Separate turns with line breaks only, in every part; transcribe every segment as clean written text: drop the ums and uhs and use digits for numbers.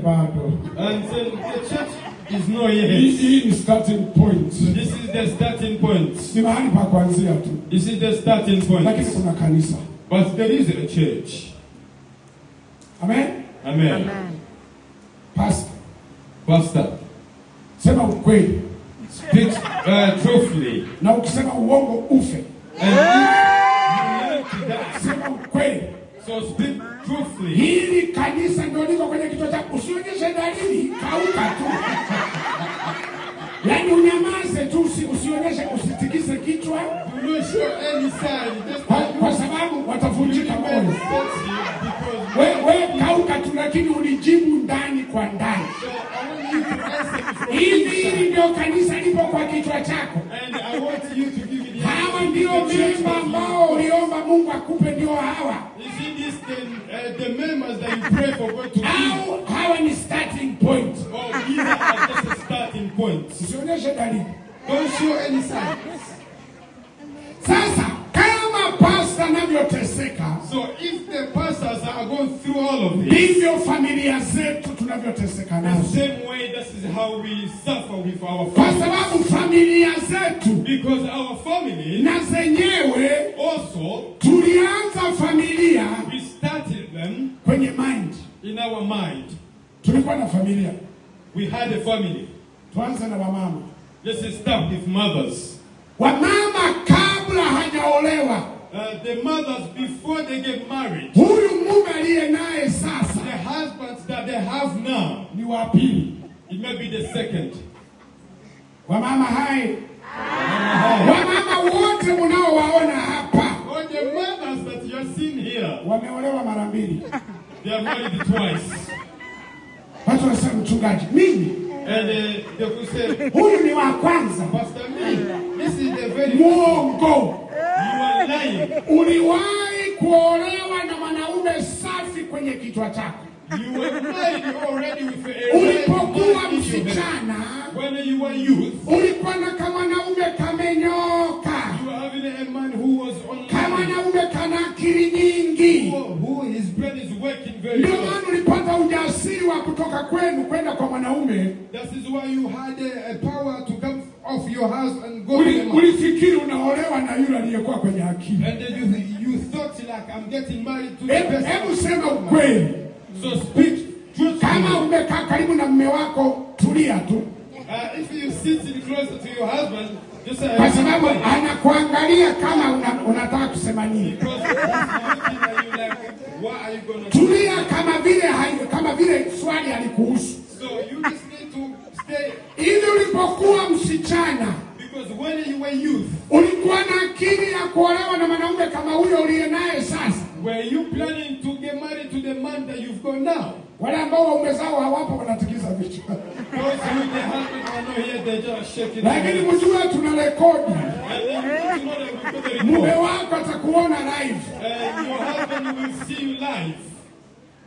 And so the church is not yet.
This is starting point.
This is the starting point.
This
is the starting point. But there is a church.
Amen.
Amen. Pastor.
Sema ukweli.
Speak truthfully.
Na ukisema uongo ufe. Sema ukweli.
So speak truthfully.
Hili kanisa ndio liko kwenye kichwa chako. Usionyeshe dalili, kauka tu. Yaani unyamaze tu, usionyeshe, usitikise kichwa.
Do not show any sign.
Kwa sababu watavunjika moyo. Wewe kauka tu, lakini ulijibu ndani kwa ndani. Hivi ndio kanisa lipo kwa kichwa chako. Hawa ndio memba ambao uliomba Mungu akupe, ndio hawa.
The members that you pray for God to give.
Hawa ni starting point.
Oh, these are just a starting point.
Usionyeshe dalili.
Don't show any signs.
Sasa kama pastor anavyoteseka,
so if the pastors are going through all of this,
ndivyo familia zetu tunavyoteseka nazo.
The same way, this is how we suffer with our
kwa
families.
sababu familia zetu,
because our family
na zenyewe
also,
tulianza familia,
we started them
kwenye mind.
In our mind.
Tulikuwa na familia.
We had a family.
Tuanze na wamama.
Let's start with mothers.
Wamama kabla hajaolewa,
the mothers before they get married.
Huyu mume aliye naye sasa,
the husbands that they have now,
ni wa pili.
It may be the second.
Wamama hai. Wamama wote mnaowaona hapa,
all the mothers that you are seeing here,
wameolewa mara mbili.
They are married twice.
Watu wanasema mchungaji, mimi.
And they could say,
huyu ni wa kwanza.
Pastor, me, this is the very
Mungu.
You are lying.
Uliwahi kuolewa na mwanaume safi kwenye kichwa chako.
You were married already with a
ulipokuwa msichana,
when you were youth,
ulikuwa na kama mwanaume kamenyoka.
You were having a man who was on
kama mwanaume kana akili nyingi.
Who his brain is working very well.
Ndio maana ulipata ujasiri wa kutoka kwenu kwenda kwa mwanaume.
That is why you had a power to come off your house and go to him.
Ulifikiri unaolewa na yule aliyekuwa kwenye akili.
And then you thought like I'm getting married to the best.
Hebu sema ukweli.
So speak truth.
Kama umekaa karibu na mume wako, tulia tu.
If you sit closer to your husband, just say,
kwa sababu anakuangalia kama unataka kusema nini. Tulia kama vile swali alikuhusu.
So you just need to stay.
Ili ulipokuwa msichana,
because when you were youth,
ulikuwa na akili ya kuolewa na mwanaume kama huyo uliye naye sasa.
Were you planning to get married to the man that you've got now?
Wale ambao waume zao hawapo wanatikisa vichwa. Lakini mjue tuna rekodi. Mume wako atakuona live.
Your husband will see you live.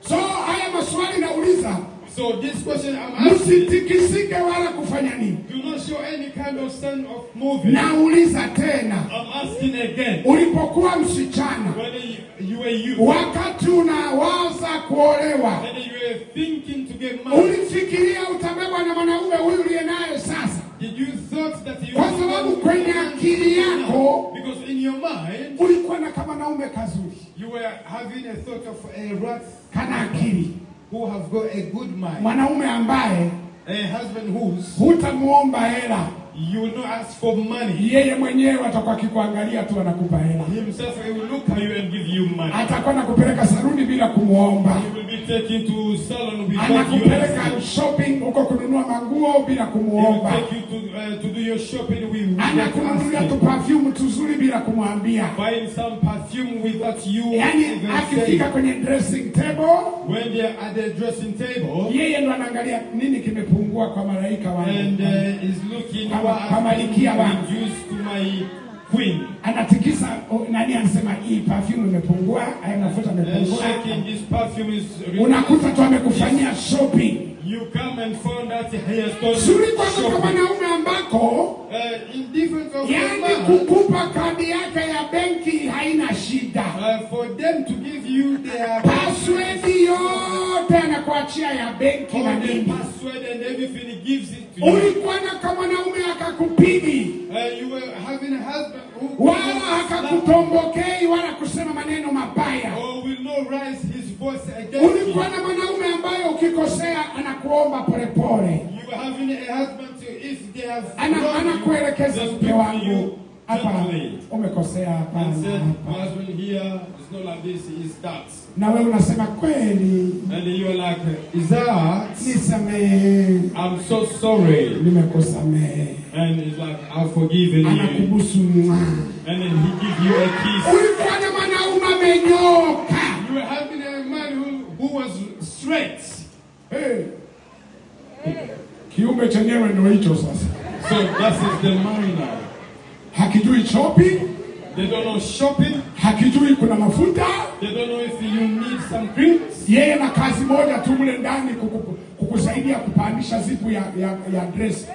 So haya maswali nauliza.
So this question I'm asking.
Msitikisike wala kufanya nini.
Do not show any kind of sign of moving.
Nauliza tena.
I'm asking again.
Ulipokuwa msichana,
when you were youth,
wakati unawaza kuolewa,
when you were thinking to get married,
ulifikiria utabebwa na mwanaume huyu uliye naye sasa?
Did you thought that you?
Kwa sababu kwenye akili yako,
because in your mind,
ulikuwa na kama mwanaume kazuri.
You were having a thought of a rat,
kana akili,
who have got a good mind.
Mwanaume ambaye
a husband who's
hutamuomba hela.
You will not ask for money.
Yeye mwenyewe atakuwa akikuangalia tu anakupa hela.
Himself he will look at you and give you money.
Atakuwa nakupeleka saluni bila kumuomba.
He will be taking to salon without you.
Anakupeleka shopping uko kununua manguo bila kumuomba.
He will take you to do your shopping with.
Anakununulia tu perfume tuzuri bila kumwambia.
Buying some perfume without you.
Yani akifika kwenye dressing table,
when they are at the dressing table,
yeye ndo anaangalia nini kimepungua kwa malaika wangu.
And is looking
kama likia wangu.
To my queen.
Anatikisa nani anasema hii perfume imepungua, haya mafuta yamepungua.
This perfume is.
Unakuta tu amekufanyia shopping.
You come and find out he has done.
Suri kwa mwanaume ambako
indifferent of
yani kukupa kadi yake ya benki haina shida.
For them to give you their
password yote anakuwa kuachia ya benki na
all the
nini.
password and everything he gives it to you.
Ulikuwa na kama mwanaume akakupigi.
You were having a husband who
Wala akakutombokei wala kusema maneno mabaya.
or will not raise his voice against you.
Ulikuwa na mwanaume ambaye ukikosea anakuomba polepole.
You were having a husband too, if they have
Anakuelekeza mke wangu hapa umekosea hapa.
And said, my husband here is not like this, he is that.
Na wewe unasema kweli.
And you are like, is that?
Nisamehe.
I'm so sorry.
Nimekusamehe.
And he's like, I've forgiven you.
Anakubusu.
And then he gives you a kiss.
Ulikuwa na mwanaume amenyoka.
You were having a man who was straight.
Hey. Kiumbe chenyewe ndio hicho sasa.
So that is the man now.
Hakijui shopping.
They don't know shopping.
Hakijui kuna mafuta.
They don't know if you need some creams.
Yeye na kazi moja tu mle ndani kukusaidia kupandisha zipu ya dress.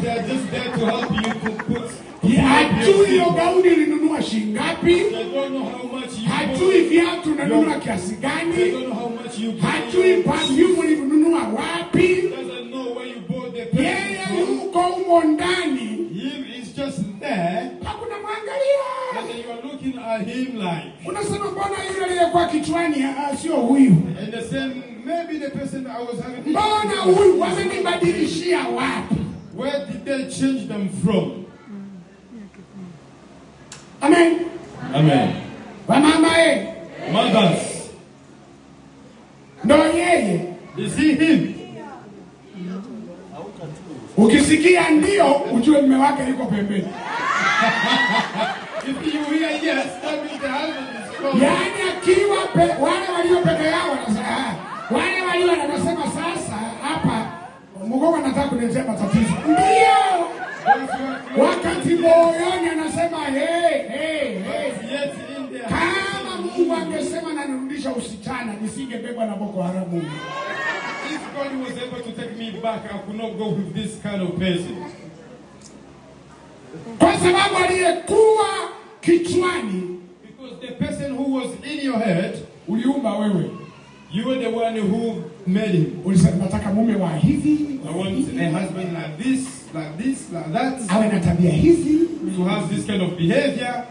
They are just there to help you to put.
Hajui hiyo gauni linunua shingapi.
They don't know how much you
hajui viatu unanunua kiasi gani.
They don't know how much you
hajui perfume ulinunua wapi.
Doesn't know where you bought the perfume.
Yeye yuko humo ndani.
Him is just there.
Hakuna mwangalia.
And you are looking at him like.
Unasema mbona yule aliyekuwa kichwani sio huyu?
And the same, maybe the person I was having.
Mbona huyu wamenibadilishia wapi?
Where did they change them from?
Amen.
Amen.
Wamama
Mothers.
ndo yeye.
Is he him?
Ukisikia ndio ujue mume wake yuko pembeni.
If you hear yes, that means the husband is gone.
Yaani akiwa wale walio peke yao wanasema wale walio wanasema sasa hapa mgogo anataka kuletea matatizo. Ndio. Wakati moyoni anasema hey. Kama Mungu angesema na nirudisha usichana nisingebebwa na Boko Haram.
If God was able to take me back, I could not go with this kind of person.
Kwa sababu aliyekuwa kichwani,
because the person who was in your head,
uliumba wewe.
You were the one who made him.
Ulisema nataka mume wa hivi.
I want a husband like this, like that.
Awe na tabia hizi.
To have this kind of behavior.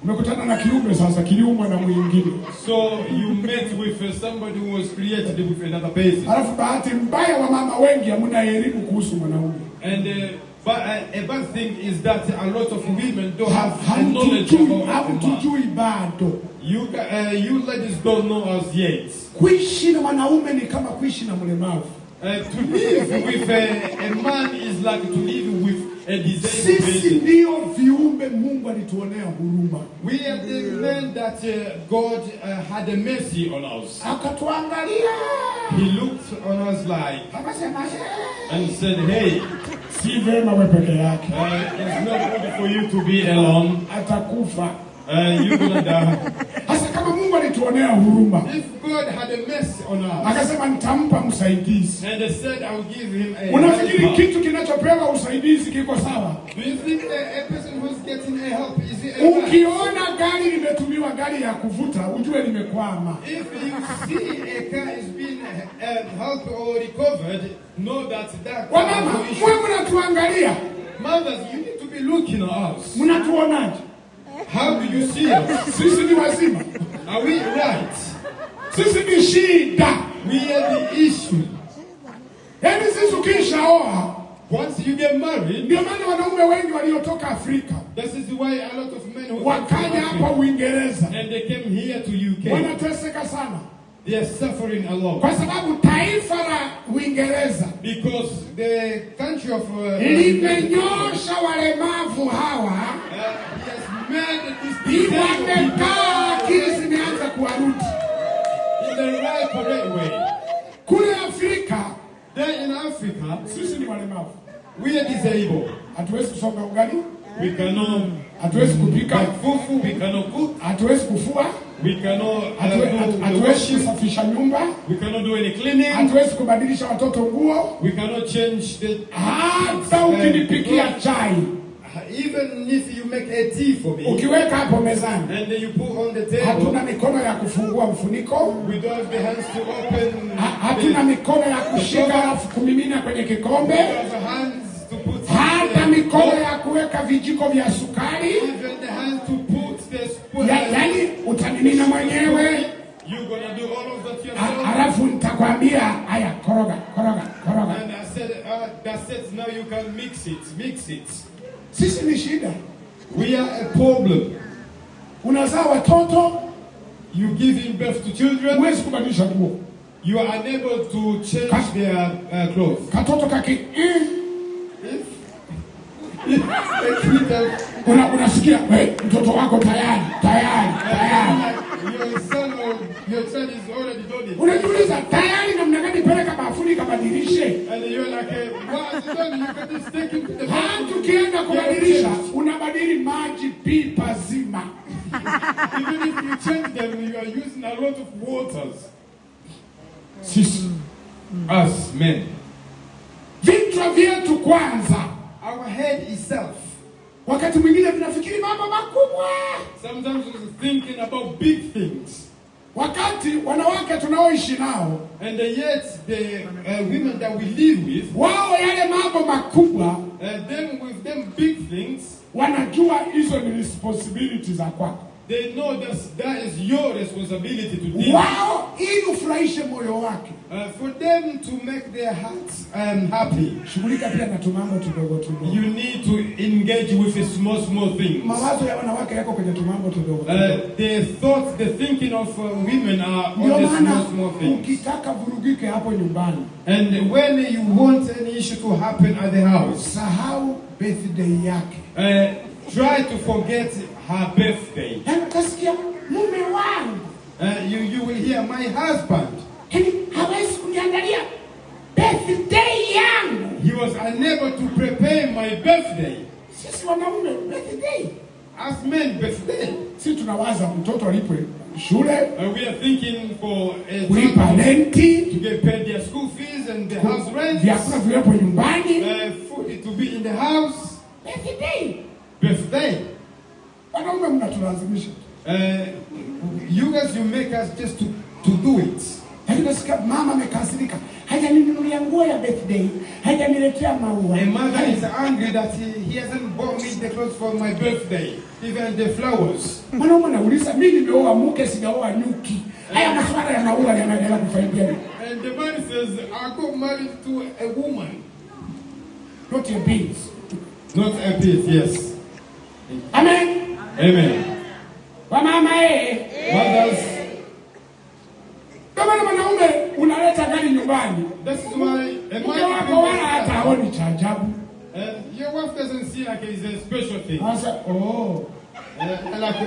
Umekutana na kiumbe sasa, kiliumbwa na mwingine.
So you met with somebody who was created with another person.
Alafu bahati mbaya wa mama wengi hamna elimu kuhusu mwanaume.
And but a bad thing is that a lot of women don't have knowledge about
bado.
You ladies don't know us yet.
Kuishi na mwanaume ni kama kuishi na mlemavu.
To live with a man is like to live with a disabled person.
Sisi ndio viumbe Mungu alituonea huruma.
We are the men that God had a mercy on us.
Akatuangalia.
He looked on us like and said, hey,
si vema wewe peke yake.
It's not good for you to be alone.
Atakufa.
You're gonna die.
Hasa kama Mungu alituonea huruma.
If God had a mercy on us.
Akasema nitampa msaidizi.
And they said I will give him a.
Unafikiri kitu kinachopewa usaidizi kiko sawa?
Do you think a person who's getting a help is it?
Ukiona gari limetumiwa gari ya kuvuta, ujue limekwama.
If you see a car is being helped or recovered, know that
Wamama, wewe mnatuangalia.
Mothers, you need to be looking at us.
Mnatuonaje?
How do you see us?
Sisi ni wazima.
Are we right?
Sisi ni shida.
We are the issue.
Yaani sisi ukishaoa,
once you get married,
ndio maana wanaume wengi waliotoka Afrika.
This is why a lot of men who
wakaja hapa Uingereza.
And they came here to UK.
Wanateseka sana.
They are suffering a lot.
Kwa sababu taifa la Uingereza,
because the country of
limenyosha walemavu hawa. Wamekaa akili zimeanza kuwarudi.
In the right correct way.
Kule Afrika,
there in Africa,
sisi ni walemavu.
We are disabled.
Hatuwezi kusonga ugali.
We cannot.
Hatuwezi kupika
fufu. We cannot cook.
Hatuwezi kufua.
We cannot.
Hatuwezi kusafisha nyumba.
We cannot do any cleaning.
Hatuwezi kubadilisha watoto nguo.
We cannot change the.
Hata ukinipikia chai.
Even if you make a tea for me,
ukiweka hapo mezani,
and you put on the table,
hatuna mikono ya kufungua mfuniko,
we don't have the hands to open,
hatuna mikono ya kushika alafu kumimina kwenye kikombe, hata mikono ya kuweka vijiko vya sukari,
even the hand to put the spoon.
Yani utamimina mwenyewe.
You're gonna do all of that yourself.
Alafu nitakwambia haya, koroga.
And I said, that's it. Now you can mix it.
Sisi ni shida.
We are a problem.
Unazaa watoto,
you giving birth to children.
Huwezi kubadilisha nguo.
You are unable to change their clothes.
Katoto kaki. Unasikia mtoto wako tayari.
Your son is already done it.
Unajiuliza tayari namna gani peleka bafuni kabadilishe?
And you're like, what's done? You can just take him to the bathroom.
Tukienda kubadilisha, unabadili maji pipa zima.
Even if you change them, you are using a lot of waters.
Sisi.
Us men.
Vichwa vyetu kwanza.
Our head itself.
Wakati mwingine tunafikiri mambo makubwa.
Sometimes we're thinking about big things.
Wakati wanawake tunaoishi nao,
and yet the women that we live with,
wao yale mambo makubwa,
them with them big things,
wanajua hizo ni responsibilities za kwako.
They know that is your responsibility to deal.
Wao ili ufurahishe moyo wake.
For them to make their hearts happy.
Shughulika pia na tumambo tudogo.
You need to engage with the small things.
Mawazo ya wanawake yako kwenye tumambo tudogo.
The thinking of women are on the small things.
Ukitaka vurugike hapo nyumbani.
And when you want an issue to happen at the house,
sahau birthday yake.
Try to forget her birthday.
Kasikia mume wangu.
You will hear my husband.
Hawezi kuniangalia birthday yangu.
He was unable to prepare my birthday.
Sisi wanaume birthday.
As men, birthday.
Sisi tunawaza mtoto alipwe shule.
We are thinking for
kulipa renti,
to get paid their school fees and the house rent.
Vyakula viwepo nyumbani.
Food to be in the house. Birthday.
Wanaume mnatulazimisha.
You guys, you make us just to do it.
Nasikia mama amekasirika. Hajaninunulia nguo ya birthday. Hajaniletea maua.
A mother is angry that he hasn't bought me the clothes for my birthday, even the flowers.
Mwanaume anauliza, mimi nimeoa mke sijaoa nyuki. Haya masuala ya maua yanaendelea kufaidia.
And the man says, I got married to a woman.
Not a bees.
Not a bees, yes.
Amen.
Amen.
Wamama
mothers.
Kama mwanaume unaleta gari nyumbani.
That's why a man
wako wala hata haoni cha ajabu.
Your wife doesn't see like it's a special thing.
Asa,
like